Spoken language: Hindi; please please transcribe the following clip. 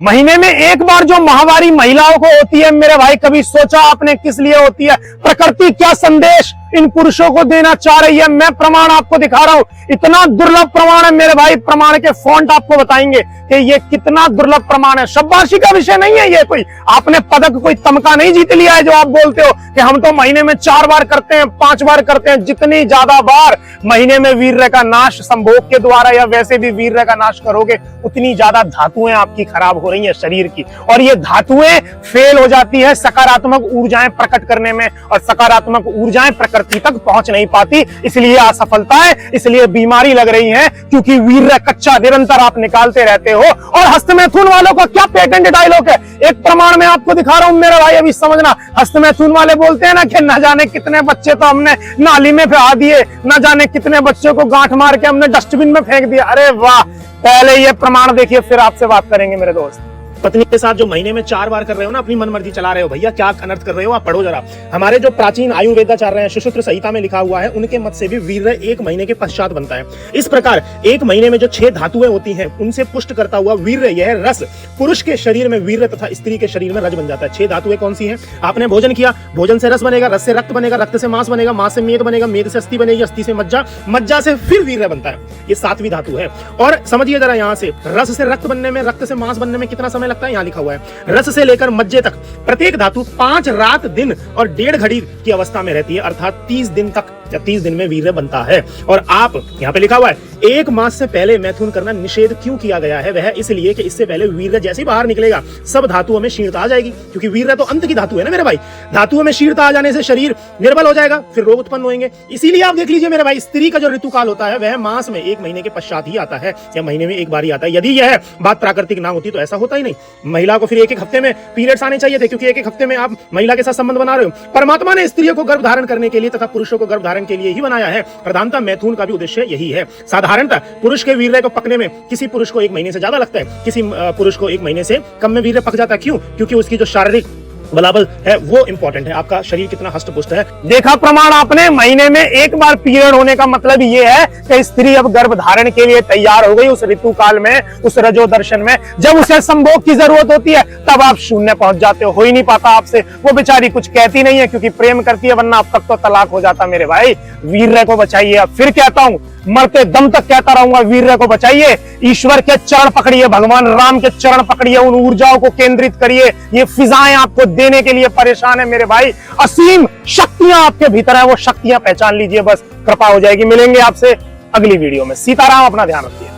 महीने में एक बार जो माहवारी महिलाओं को होती है मेरे भाई, कभी सोचा आपने किस लिए होती है? प्रकृति क्या संदेश इन पुरुषों को देना चाह रही है? मैं प्रमाण आपको दिखा रहा हूं, इतना दुर्लभ प्रमाण है मेरे भाई। प्रमाण के फॉन्ट आपको बताएंगे कि ये कितना दुर्लभ प्रमाण है। शाबाशी का विषय नहीं है ये, कोई आपने पदक कोई तमगा नहीं जीत लिया है जो आप बोलते हो कि हम तो महीने में 4 बार करते हैं, 5 बार करते हैं। जितनी ज्यादा बार महीने में वीर्य का नाश संभोग के द्वारा या वैसे भी वीर्य का नाश करोगे, उतनी ज्यादा धातुएं आपकी खराब हो रही है शरीर की, और ये धातुएं फेल हो जाती है सकारात्मक ऊर्जाएं प्रकट करने में, और सकारात्मक ऊर्जाएं प्रकृति तक पहुंच नहीं पाती, इसलिए असफलता है, इसलिए बीमारी लग रही है, क्योंकि वीर्य कच्चा निरंतर आप निकालते रहते हो। और हस्तमैथुन वालों का क्या पेटेंट डायलॉग है, एक प्रमाण में आपको दिखा रहा हूं मेरे भाई, अभी समझना। हस्तमैथुन वाले बोलते हैं ना कि न जाने कितने बच्चे तो हमने नाली में बहा दिए, न जाने कितने बच्चों को गांठ मार के हमने डस्टबिन में फेंक दिया। अरे वाह, पहले ये प्रमाण देखिए फिर आपसे बात करेंगे मेरे दोस्त। पत्नी के साथ जो महीने में 4 बार कर रहे हो ना, अपनी मनमर्जी चला रहे हो, भैया क्या अनर्थ कर रहे हो आप? पढ़ो जरा। हमारे जो प्राचीन आयुर्वेदाचार्य हैं, सुश्रुत संहिता में लिखा हुआ है, उनके मत से भी वीर्य 1 महीने के पश्चात बनता है। इस प्रकार 1 महीने में जो 6 धातुएं होती हैं, उनसे पुष्ट करता हुआ वीर्य, यह रस, पुरुष के शरीर में वीर्य तथा स्त्री के शरीर में रज बन जाता है। 6 धातुएं कौन सी हैं? आपने भोजन किया, भोजन से रस बनेगा, रस से रक्त बनेगा, रक्त से मांस बनेगा, मांस से मेद बनेगा, मेद से अस्थि बनेगी, अस्थि से मज्जा, मज्जा से फिर वीर्य बनता है। ये 7वीं धातु है। और समझिए जरा, यहां से रस से रक्त बनने में, रक्त से मांस बनने में कितना समय लगता है? यहां लिखा हुआ है, रस से लेकर मज्जे तक प्रत्येक धातु 5 रात दिन और 1.5 घड़ी की अवस्था में रहती है, अर्थात 30 दिन तक या 30 दिन में वीर्य बनता है। और आप यहां पे लिखा हुआ है 1 मास से पहले मैथुन करना निषेध क्यों किया गया है? वह इसलिए कि इससे पहले वीर्य जैसे ही बाहर निकलेगा, सब धातुओं में शीर्णता आ जाएगी, क्योंकि वीर्य तो अंत की धातु है ना मेरे भाई। धातुओं में शीर्णता आ जाने से शरीर निर्बल हो जाएगा, फिर रोग उत्पन्न होंगे। इसीलिए आप देख लीजिए मेरे भाई, स्त्री का जो ऋतुकाल होता है वह मास में 1 महीने के पश्चात ही आता है, या महीने में 1 बार ही आता है। यदि यह बात प्राकृतिक ना होती तो ऐसा होता ही नहीं। महिला को फिर 1-1 हफ्ते में पीरियड्स आने चाहिए थे, क्योंकि 1-1 हफ्ते में आप महिला के साथ संबंध बना रहे हो। परमात्मा ने स्त्रियों को गर्भ धारण करने के लिए तथा पुरुषों को गर्भ धारण के लिए ही बनाया है। प्रधानतः मैथुन का भी उद्देश्य यही है। साधारणतः पुरुष के वीर्य को पकने में किसी पुरुष को 1 महीने से ज्यादा लगता है, किसी पुरुष को 1 महीने से कम में वीर्य पक जाता है। क्यों? क्योंकि उसकी जो शारीरिक बलाबल है वो इंपॉर्टेंट है, आपका शरीर कितना हष्ट-पुष्ट है। देखा प्रमाण आपने, महीने में 1 बार पीरियड होने का मतलब ये है कि स्त्री अब गर्भ धारण के लिए तैयार हो गई। उस ऋतु काल में, उस रजो दर्शन में, जब उसे संभोग की जरूरत होती है, तब आप शून्य पहुंच जाते हो ही नहीं पाता आपसे। वो बेचारी कुछ कहती नहीं है, क्योंकि प्रेम करती है, वरना अब तक तो तलाक हो जाता मेरे भाई। वीर्य को बचाइए। अब फिर कहता हूं, मरते दम तक कहता रहूंगा, वीर्य को बचाइए। ईश्वर के चरण पकड़िए, भगवान राम के चरण पकड़िए, उन ऊर्जाओं को केंद्रित करिए। ये फिजाएं आपको देने के लिए परेशान है मेरे भाई। असीम शक्तियां आपके भीतर है, वो शक्तियां पहचान लीजिए, बस कृपा हो जाएगी। मिलेंगे आपसे अगली वीडियो में। सीताराम, अपना ध्यान रखिए।